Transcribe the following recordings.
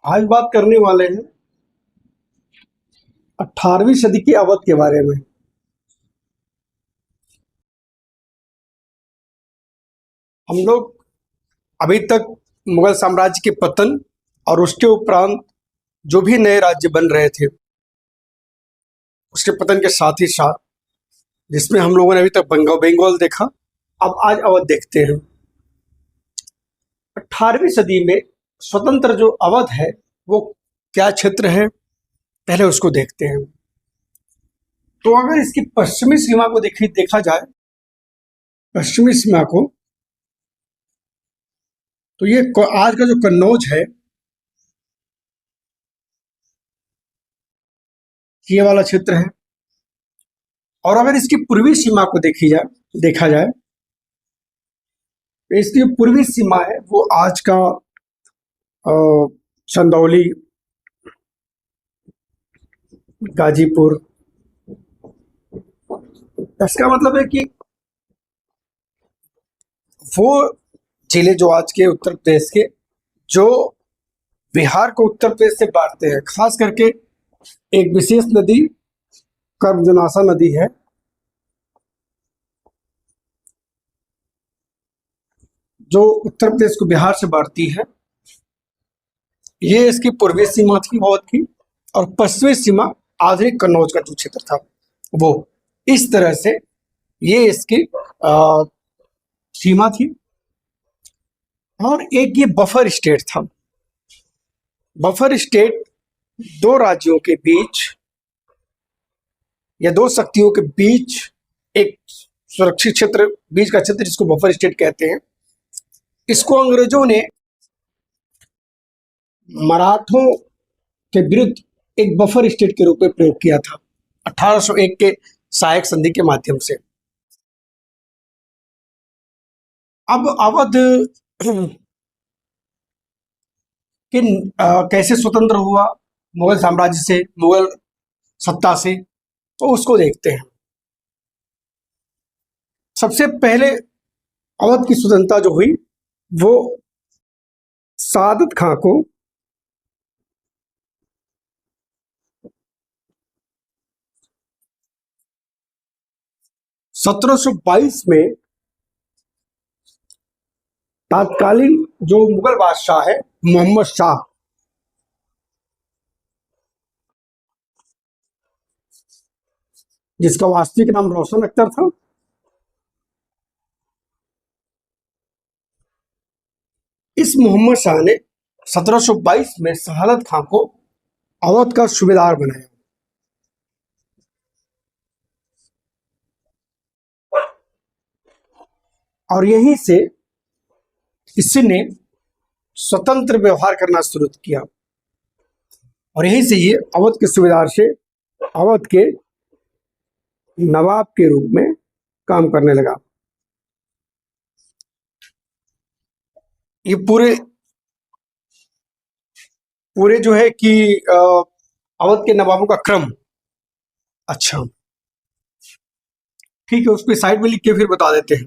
आज बात करने वाले हैं 18वीं सदी की अवध के बारे में। हम लोग अभी तक मुगल साम्राज्य के पतन और उसके उपरांत जो भी नए राज्य बन रहे थे उसके पतन के साथ ही साथ, जिसमें हम लोगों ने अभी तक बंगाल देखा, अब आज अवध देखते हैं। 18वीं सदी में स्वतंत्र जो अवध है वो क्या क्षेत्र है, पहले उसको देखते हैं। तो अगर इसकी पश्चिमी सीमा को देखा जाए, पश्चिमी सीमा को, तो ये आज का जो कन्नौज है ये वाला क्षेत्र है। और अगर इसकी पूर्वी सीमा को देखा जाए तो इसकी जो पूर्वी सीमा है वो आज का चंदौली, गाजीपुर। इसका मतलब है कि वो जिले जो आज के उत्तर प्रदेश के, जो बिहार को उत्तर प्रदेश से बांटते हैं, खास करके एक विशेष नदी कर्मजनासा नदी है, जो उत्तर प्रदेश को बिहार से बांटती है। ये इसकी पूर्वी सीमा थी अवध की, और पश्चिमी सीमा आधुनिक कन्नौज का जो क्षेत्र था वो। इस तरह से ये इसकी सीमा थी। और एक ये बफर स्टेट था। बफर स्टेट दो राज्यों के बीच या दो शक्तियों के बीच एक सुरक्षित क्षेत्र, बीच का क्षेत्र, जिसको बफर स्टेट कहते हैं। इसको अंग्रेजों ने मराठों के विरुद्ध एक बफर स्टेट के रूप में प्रयोग किया था 1801 के सहायक संधि के माध्यम से। अब अवध कैसे स्वतंत्र हुआ मुगल साम्राज्य से, मुगल सत्ता से, तो उसको देखते हैं। सबसे पहले अवध की स्वतंत्रता जो हुई वो सादत खां को 1722 में तात्कालीन जो मुगल बादशाह है मोहम्मद शाह, जिसका वास्तविक नाम रोशन अख्तर था, इस मोहम्मद शाह ने 1722 में सहादत खां को अवध का सूबेदार बनाया। और यहीं से इसने स्वतंत्र व्यवहार करना शुरू किया, और यहीं से ये अवध के सूबेदार से अवध के नवाब के रूप में काम करने लगा। ये पूरे जो है कि अवध के नवाबों का क्रम। अच्छा ठीक है, उस पर साइड में लिख के फिर बता देते हैं।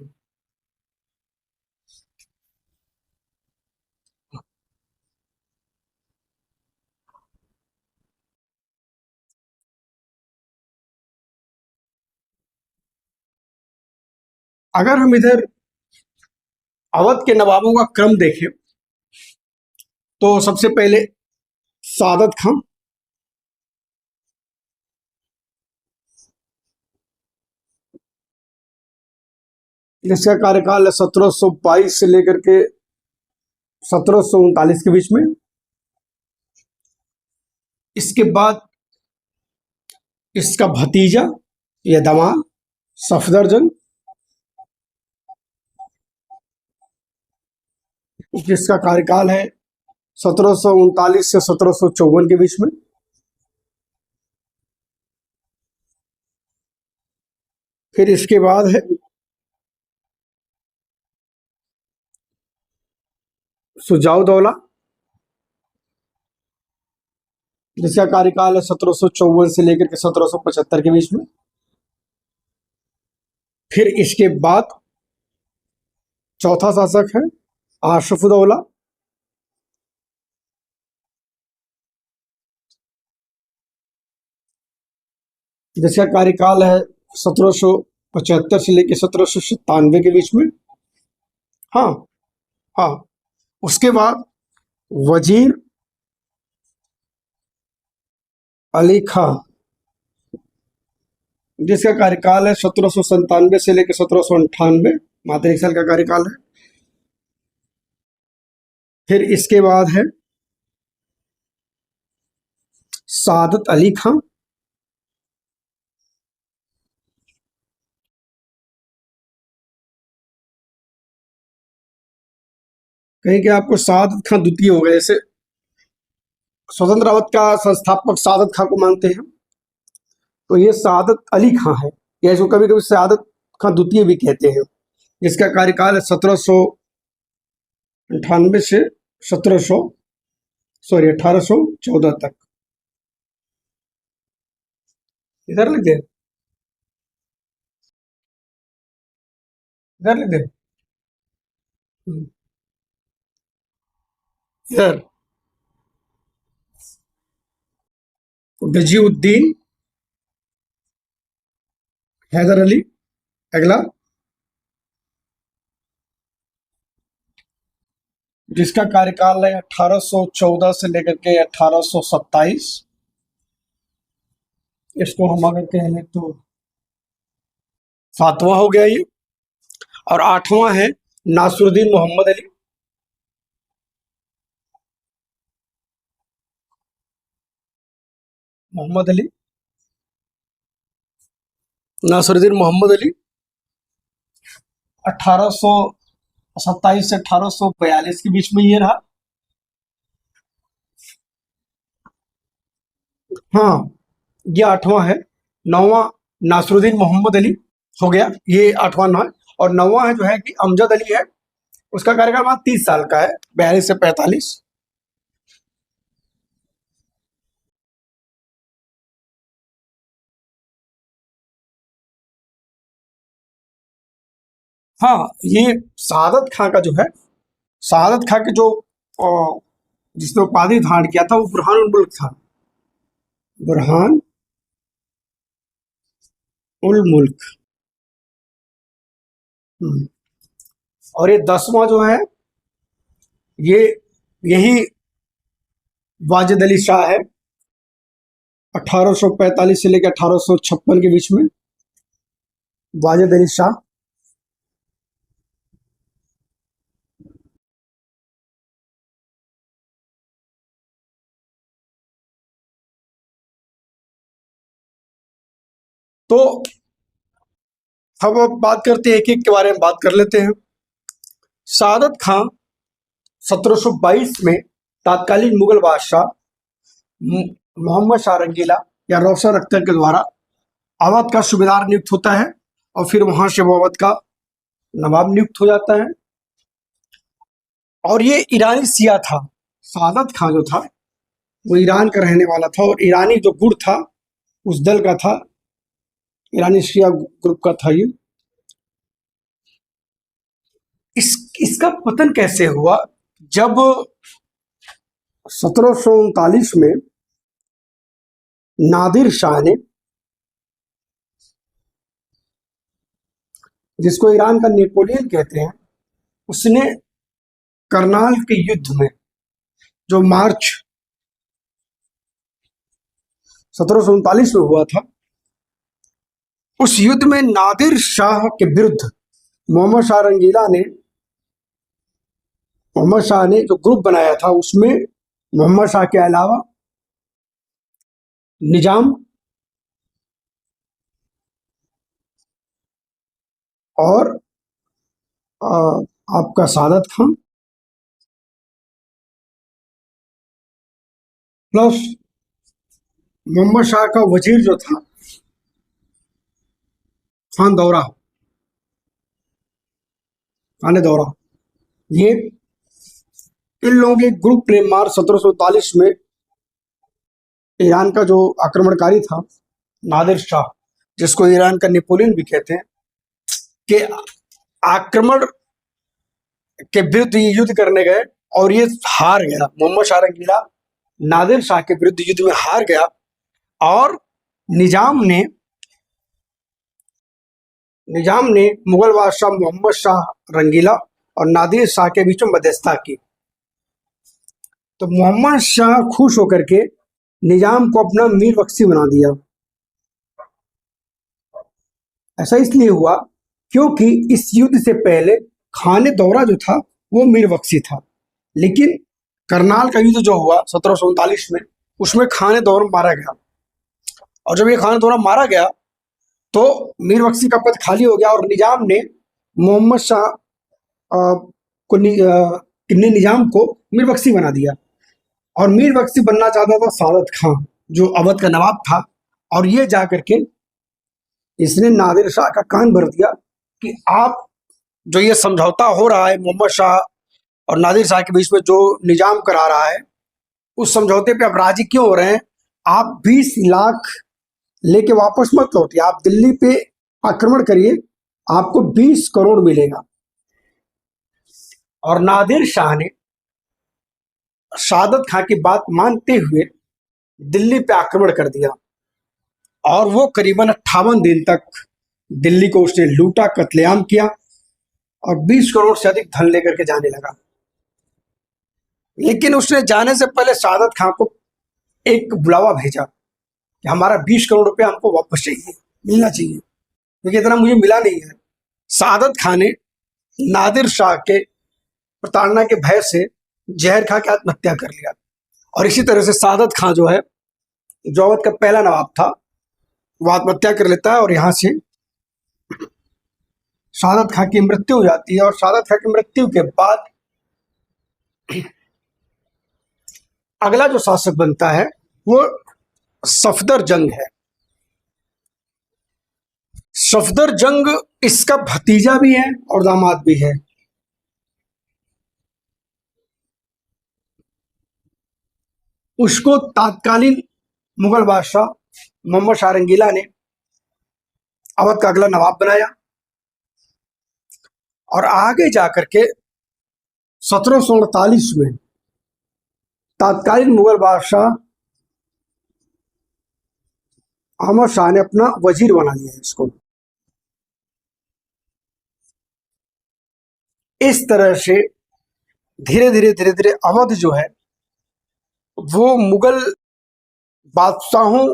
अगर हम इधर अवध के नवाबों का क्रम देखें तो सबसे पहले सादत खां, जिसका कार्यकाल है 1722 से लेकर के 1739 के बीच में। इसके बाद इसका भतीजा या दामाद सफदरजंग, जिसका कार्यकाल है 1739 से 1754 के बीच में। फिर इसके बाद है सुजाउदौला, जिसका कार्यकाल है 1754 से लेकर के 1775 के बीच में। फिर इसके बाद चौथा शासक है आशफउदौला, जिसका कार्यकाल है 1775 से लेकर 1797 के बीच में। हाँ हाँ। उसके बाद वजीर अली खां, जिसका कार्यकाल है 1797 से लेकर 1798, मात्र 1 साल का कार्यकाल है। फिर इसके बाद है सादत अली खां, कहीं कि आपको सादत खां द्वितीय हो गए। जैसे स्वतंत्र भारत का संस्थापक सादत खां को मानते हैं, तो ये सादत अली खां है, या इसको कभी कभी सादत खां द्वितीय भी कहते हैं, जिसका कार्यकाल है 1798 से 1814 तक। इधर लिख दे, इधर लिख दे, इधर। गजीउद्दीन हैदर अली अगला, जिसका कार्यकाल है 1814 से लेकर के 1827। इसको हम अगर कह लें तो 7वां हो गया ये। और 8वां है नासरुद्दीन मोहम्मद अली। मोहम्मद अली, नासरुद्दीन मोहम्मद अली 1827 से 1842 के बीच में ये रहा। हाँ, ये 8वां है। 9वां नासरुद्दीन मोहम्मद अली हो गया, ये 8वां ना है। और 9वां है जो है कि अमजद अली है, उसका कार्यकाल मात्र 30 साल का है, 42 से 45। हाँ, ये सादत खां का जो है, सादत खां के जो जिसने उपाधि धारण किया था वो बुरहान उल मुल्क था, बुरहान उल मुल्क। और ये 10वां जो है, ये यही वाजिद अली शाह है, 1845 से लेकर 1856 के बीच में वाजिद अली शाह। तो हम अब बात करते हैं, एक एक के बारे में बात कर लेते हैं। सादत खां 1722 में तात्कालीन मुगल बादशाह मोहम्मद शाह रंगीला या रोशन अख्तर के द्वारा अवध का सूबेदार नियुक्त होता है, और फिर वहां से वो अवध का नवाब नियुक्त हो जाता है। और ये ईरानी सिया था, सादत खां जो था वो ईरान का रहने वाला था, और ईरानी जो गुट था उस दल का था, ईरानी शिया ग्रुप का था ये। इसका पतन कैसे हुआ? जब 1739 में नादिर शाह ने, जिसको ईरान का नेपोलियन कहते हैं, उसने करनाल के युद्ध में, जो मार्च 1739 में हुआ था, उस युद्ध में नादिर शाह के विरुद्ध मोहम्मद शाह रंगीला ने, मोहम्मद शाह ने जो ग्रुप बनाया था उसमें मोहम्मद शाह के अलावा निजाम और आपका सादत खां प्लस मोहम्मद शाह का वजीर जो था खान दौरा, खान दौरा, ये इन लोगों के ग्रुप ने मार्च 1739 में ईरान का जो आक्रमणकारी था नादिर शाह, जिसको ईरान का नेपोलियन भी कहते हैं, के आक्रमण के विरुद्ध ये युद्ध करने गए और ये हार गया। मोहम्मद शाह रंगीला नादिर शाह के विरुद्ध युद्ध में हार गया, और निजाम ने निजाम ने मुगल बादशाह मोहम्मद शाह रंगीला और नादिर शाह के बीच में मध्यस्थता की। तो मोहम्मद शाह खुश होकर के निजाम को अपना मीर बख्शी बना दिया। ऐसा इसलिए हुआ क्योंकि इस युद्ध से पहले खाने दौरा जो था वो मीर बख्शी था, लेकिन करनाल का युद्ध जो हुआ 1739 में, उसमें खाने दौरा मारा गया। और जब ये खाने दौरा मारा गया तो मीर बख्शी का पद खाली हो गया और निजाम ने मोहम्मद शाह ने निजाम को मीर बख्शी बना दिया। और मीर बख्शी बनना चाहता था सादत खां, जो अवध का नवाब था। और ये जा करके इसने नादिर शाह का कान भर दिया कि आप जो ये समझौता हो रहा है मोहम्मद शाह और नादिर शाह के बीच में, जो निजाम करा रहा है, उस समझौते पे आप राजी क्यों हो रहे हैं? आप 20 लाख लेके वापस मत लौटिए, आप दिल्ली पे आक्रमण करिए, आपको 20 करोड़ मिलेगा। और नादिर शाह ने सादत खां की बात मानते हुए दिल्ली पे आक्रमण कर दिया और वो करीबन 58 दिन तक दिल्ली को उसने लूटा, कत्लेआम किया और 20 करोड़ से अधिक धन लेकर के जाने लगा। लेकिन उसने जाने से पहले सादत खां को एक बुलावा भेजा कि हमारा 20 करोड़ रुपया हमको वापस चाहिए, मिलना चाहिए, क्योंकि इतना मुझे मिला नहीं है। सादत खां ने नादिर शाह के प्रताड़ना के भय से जहर खा के आत्महत्या कर लिया। और इसी तरह से सादत खां जो है, जो अवध का पहला नवाब था, वो आत्महत्या कर लेता है और यहाँ से सादत खां की मृत्यु हो जाती है। और सादत खां की मृत्यु के बाद अगला जो शासक बनता है वो सफदर जंग है। सफदर जंग इसका भतीजा भी है और दामाद भी है। उसको तात्कालीन मुगल बादशाह मोहम्मद शाह रंगीला ने अवध का अगला नवाब बनाया। और आगे जाकर के 1748 में तात्कालीन मुगल बादशाह अहमद शाह ने अपना वजीर बना लिया है इसको। इस तरह से धीरे धीरे अवध जो है वो मुगल बादशाहों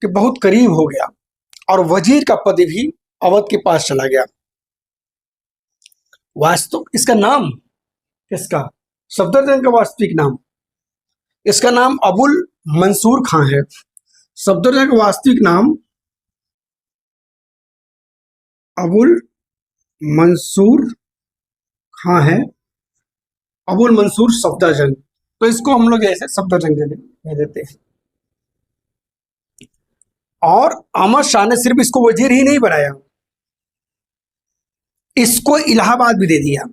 के बहुत करीब हो गया और वजीर का पद भी अवध के पास चला गया। वास्तव इसका नाम, इसका सफदरजंग का वास्तविक नाम, इसका नाम अबुल मंसूर खां है। सफदरजंग का वास्तविक नाम अबुल मंसूर खां है, अबुल मंसूर सफदरजंग। तो इसको हम लोग ऐसे सफदरजंग कह देते हैं। और अहमद शाह ने सिर्फ इसको वजीर ही नहीं बनाया, इसको इलाहाबाद भी दे दिया।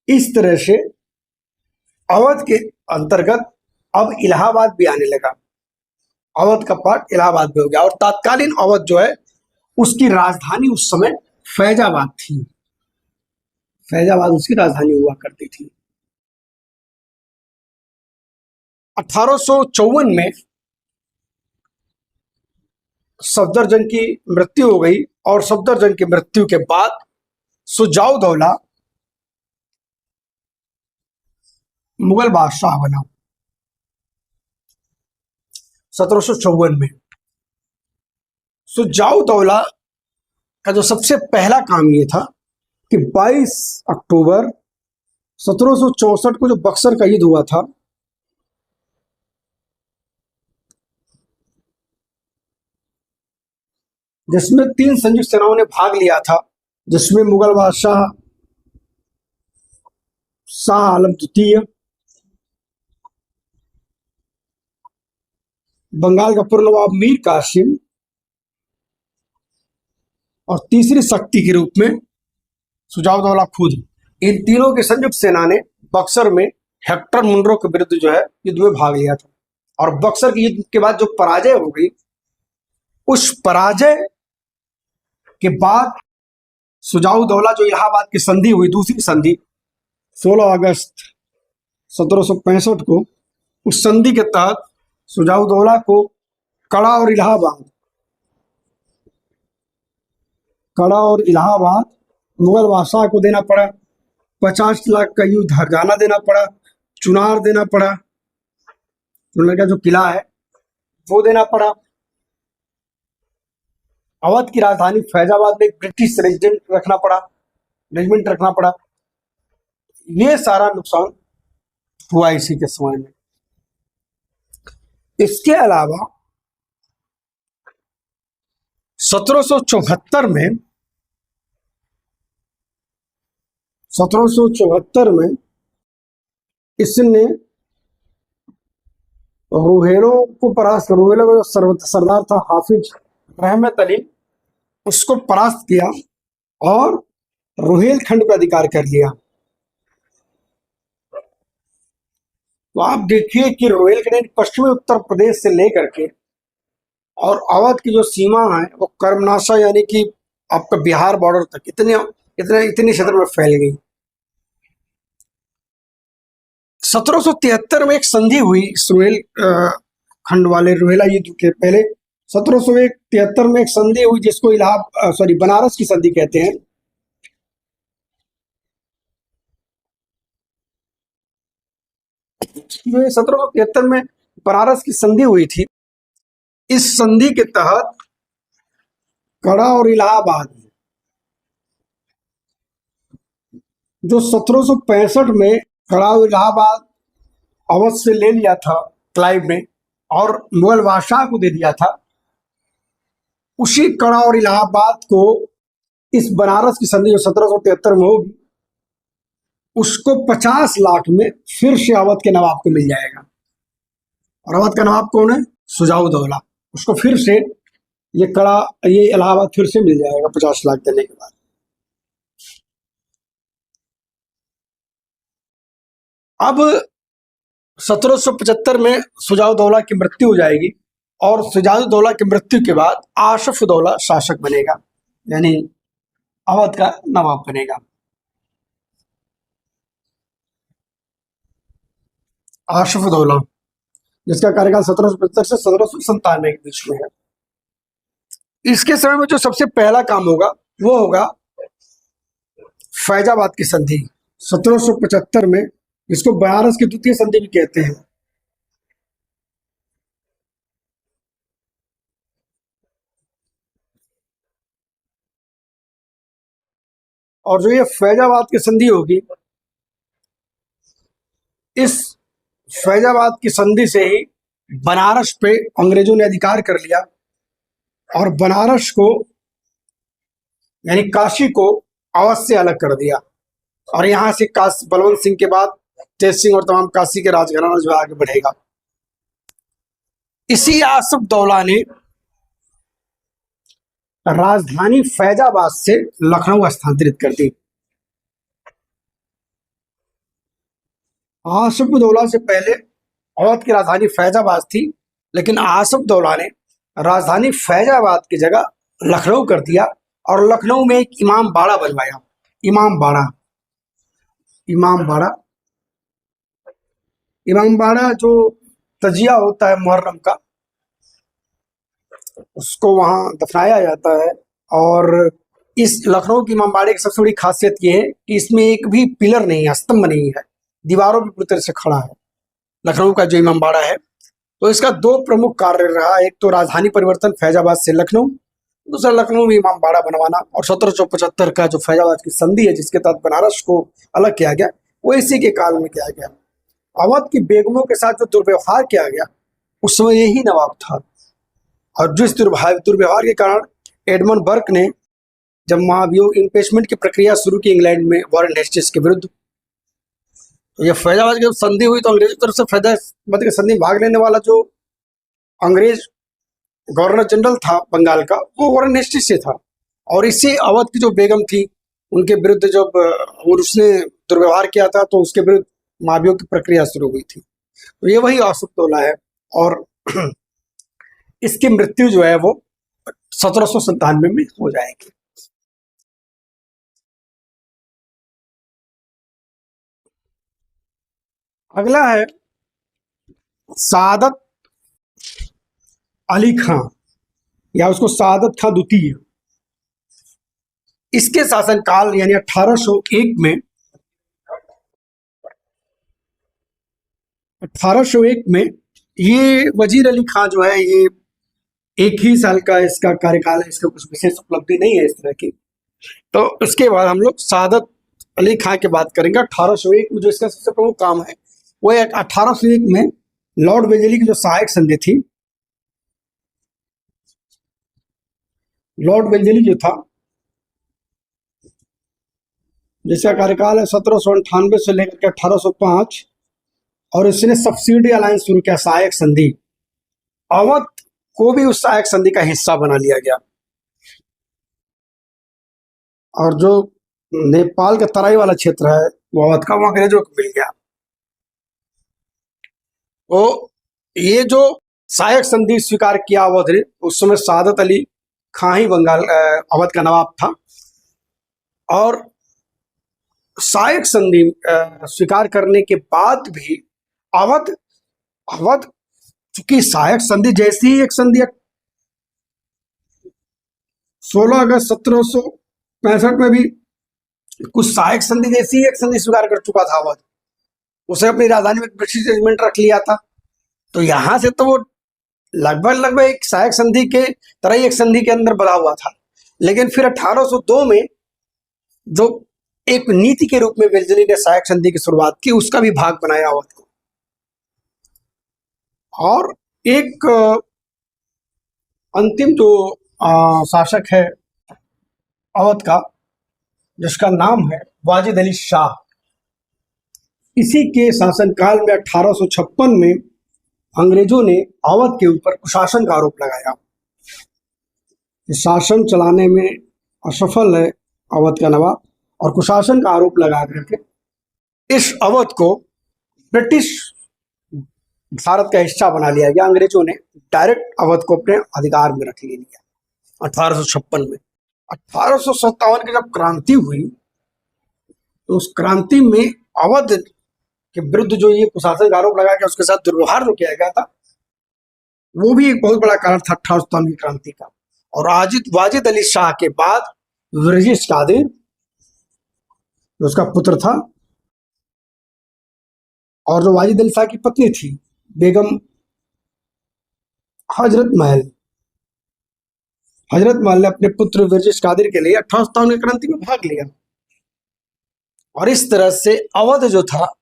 इस तरह से अवध के अंतर्गत अब इलाहाबाद भी आने लगा। अवध का पार्ट इलाहाबाद भी हो गया। और तात्कालीन अवध जो है उसकी राजधानी उस समय फैजाबाद थी। फैजाबाद उसकी राजधानी हुआ करती थी। 1854 में सफदरजंग की मृत्यु हो गई और सफदरजंग की मृत्यु के बाद शुजाउद्दौला मुगल बादशाह बना 1754 में। शुजाउद्दौला का जो सबसे पहला काम ये था कि 22 अक्टूबर 1764 को जो बक्सर का युद्ध हुआ था, जिसमें 3 संयुक्त सेनाओं ने भाग लिया था, जिसमें मुगल बादशाह शाह आलम द्वितीय, बंगाल का पूर्व नवाब मीर कासिम और तीसरी शक्ति के रूप में शुजाउद्दौला खुद, इन तीनों की संयुक्त सेना ने बक्सर में हेक्टर मुनरो के विरुद्ध जो है युद्ध में भाग लिया था। और बक्सर के युद्ध के बाद जो पराजय हो गई, उस पराजय के बाद शुजाउद्दौला जो इलाहाबाद की संधि हुई, दूसरी संधि 16 अगस्त 1765 को, उस संधि के तहत शुजाउद्दौला को कड़ा और इलाहाबाद, कड़ा और इलाहाबाद मुगल बादशाह को देना पड़ा। 50 लाख का युद्ध हर्जाना देना पड़ा, चुनार देना पड़ा, चुनार का जो किला है वो देना पड़ा। अवध की राजधानी फैजाबाद में एक ब्रिटिश रेजिमेंट रखना पड़ा। ये सारा नुकसान हुआ इसी के समय में। इसके अलावा 1774 में 1774 में इसने रोहेलों को परास्त, रोहेलों का जो सरदार था हाफिज रहमत अली, उसको परास्त किया और रोहेलखंड पर अधिकार कर लिया। तो आप देखिए कि रोहेलखंड पश्चिमी उत्तर प्रदेश से लेकर के और अवध की जो सीमा है वो कर्मनाशा यानी कि आपका बिहार बॉर्डर तक इतने क्षेत्र में फैल गई। 1773 में एक संधि हुई रोहेल खंड वाले रोहेला युद्ध के पहले। 1773 में एक संधि हुई जिसको बनारस की संधि कहते हैं। ये 1773 में बनारस की संधि हुई थी। इस संधि के तहत कड़ा और इलाहाबाद जो 1765 में कड़ा और इलाहाबाद अवध से ले लिया था क्लाइव ने और मुगल बादशाह को दे दिया था, उसी कड़ा और इलाहाबाद को इस बनारस की संधि जो 1773 में होगी उसको 50 लाख में फिर से अवध के नवाब को मिल जाएगा। और अवध का नवाब कौन है? सुजाउद्दौला। उसको फिर से ये इलाहाबाद फिर से मिल जाएगा 50 लाख देने के बाद। अब 1775 में सुजाउद्दौला की मृत्यु हो जाएगी और सुजाउद्दौला की मृत्यु के बाद आसफउद्दौला शासक बनेगा, यानी अवध का नवाब बनेगा। आसफउद्दौला जिसका कार्यकाल 1775 से 1797 के बीच में है। इसके समय में जो सबसे पहला काम होगा वो होगा फैजाबाद की संधि 1775 में, जिसको बनारस की द्वितीय संधि भी कहते हैं। और जो ये फैजाबाद की संधि होगी, इस फैजाबाद की संधि से ही बनारस पे अंग्रेजों ने अधिकार कर लिया और बनारस को यानी काशी को अवध से अलग कर दिया। और यहाँ से बलवंत सिंह के बाद तेज सिंह और तमाम काशी के राजघराना जो आगे बढ़ेगा। इसी आसफउद्दौला ने राजधानी फैजाबाद से लखनऊ स्थानांतरित कर दी। आसफउद्दौला से पहले अवध की राजधानी फैजाबाद थी, लेकिन आसफउद्दौला ने राजधानी फैजाबाद की जगह लखनऊ कर दिया और लखनऊ में एक इमाम बाड़ा बनवाया। इमाम बाड़ा जो तजिया होता है मुहर्रम का, उसको वहां दफनाया जाता है। और इस लखनऊ की इमाम बाड़े की सबसे बड़ी खासियत यह है कि इसमें एक भी पिलर नहीं है, स्तंभ नहीं है, दीवारों भी पूरी तरह से खड़ा है लखनऊ का जो इमाम बाड़ा है। तो इसका दो प्रमुख कार्य रहा, एक तो राजधानी परिवर्तन फैजाबाद से लखनऊ, दूसरा लखनऊ में इमाम बाड़ा बनवाना। और 1775 का जो फैजाबाद की संधि है जिसके तहत बनारस को अलग किया गया, वो इसी के काल में किया गया। अवध की बेगमों के साथ जो दुर्व्यवहार किया गया उस समय यही नवाब था, और जिस दुर्व्यवहार के कारण एडमंड बर्क ने जब महाभियोग इम्पीचमेंट की प्रक्रिया शुरू की इंग्लैंड में वॉरेन हेस्टिंग्स के विरुद्ध, तो ये फैजाबाद की जब संधि हुई तो अंग्रेजों की तरफ से फैजाबाद की संधि भाग लेने वाला जो अंग्रेज गवर्नर जनरल था बंगाल का, वो वॉरेन हेस्टिंग्स से था। और इसी अवध की जो बेगम थी उनके विरुद्ध जब उसने दुर्व्यवहार किया था तो उसके विरुद्ध महाभियोग की प्रक्रिया शुरू हुई थी। तो ये वही आसफउद्दौला है और इसकी मृत्यु जो है वो 1797 में हो जाएगी। अगला है शहादत अली खां या उसको सआदत खां द्वितीय, इसके शासनकाल यानी 1801 में 1801 में ये वजीर अली खां जो है, ये एक ही साल का इसका कार्यकाल है, इसका कुछ विशेष उपलब्धि नहीं है इस तरह की। तो उसके बाद हम लोग सआदत अली खां की बात करेंगे। 1801 में जो इसका सबसे प्रमुख काम है वो 1801 में लॉर्ड वेलेस्ली की जो सहायक संधि थी, लॉर्ड वेलेस्ली जो था, जिसका कार्यकाल है 1798 से लेकर के 1805, और इसने सब्सिडी अलायंस शुरू किया, सहायक संधि। अवध को भी उस सहायक संधि का हिस्सा बना लिया गया, और जो नेपाल का तराई वाला क्षेत्र है वो अवध का, वो अंग्रेजों को मिल गया। तो ये जो सहायक संधि स्वीकार किया अवध ने, उस समय सआदत अली खां ही बंगाल अवध का नवाब था। और सहायक संधि स्वीकार करने के बाद भी अवध अवध चूंकि सहायक संधि जैसी ही एक संधि 16 अगस्त 1765 में भी कुछ सहायक संधि जैसी एक संधि स्वीकार कर चुका था अवध, उसे अपनी राजधानी में ब्रिटिश रेजिमेंट रख लिया था। तो यहां से तो वो लगभग एक सहायक संधि के तरह ही एक संधि के अंदर बधा हुआ था। लेकिन फिर 1802 में जो एक नीति के रूप में वेलेस्ली ने सहायक संधि की शुरुआत की, उसका भी भाग बनाया अवध को। और एक अंतिम जो शासक है अवध का, जिसका नाम है वाजिद अली शाह, इसी के शासनकाल में 1856 में अंग्रेजों ने अवध के ऊपर कुशासन का आरोप लगाया। शासन चलाने में असफल है अवध का नवाब, और कुशासन का आरोप लगा करके इस अवध को ब्रिटिश भारत का हिस्सा बना लिया गया। अंग्रेजों ने डायरेक्ट अवध को अपने अधिकार में रख लिया 1856 में। 1857 की जब क्रांति हुई, तो उस क्रांति में अवध के विरुद्ध जो ये कुशासन का आरोप लगा के उसके साथ दुर्व्यवहार जो किया गया था, वो भी एक बहुत बड़ा कारण था 1857 की क्रांति का। और वाजिद अली शाह के बाद ब्रिटिश कादिर, जो उसका पुत्र था, और जो वाजिद अली शाह की पत्नी थी बेगम हजरत महल ने अपने पुत्र ब्रिटिश कादिर के लिए 1857 की क्रांति में भाग लिया। और इस तरह से अवध जो था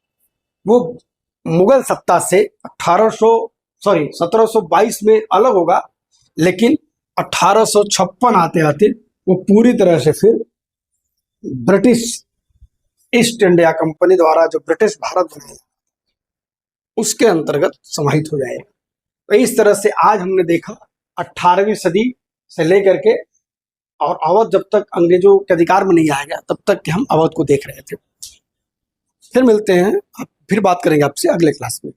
वो मुगल सत्ता से 1722 में अलग होगा, लेकिन 1856 आते आते वो पूरी तरह से फिर ब्रिटिश ईस्ट इंडिया कंपनी द्वारा जो ब्रिटिश भारत बनाया उसके अंतर्गत समाहित हो जाएगा। तो इस तरह से आज हमने देखा 18वीं सदी से लेकर के, और अवध जब तक अंग्रेजों के अधिकार में नहीं आएगा तब तक कि हम अवध को देख रहे थे। फिर मिलते हैं, फिर बात करेंगे आपसे अगले क्लास में।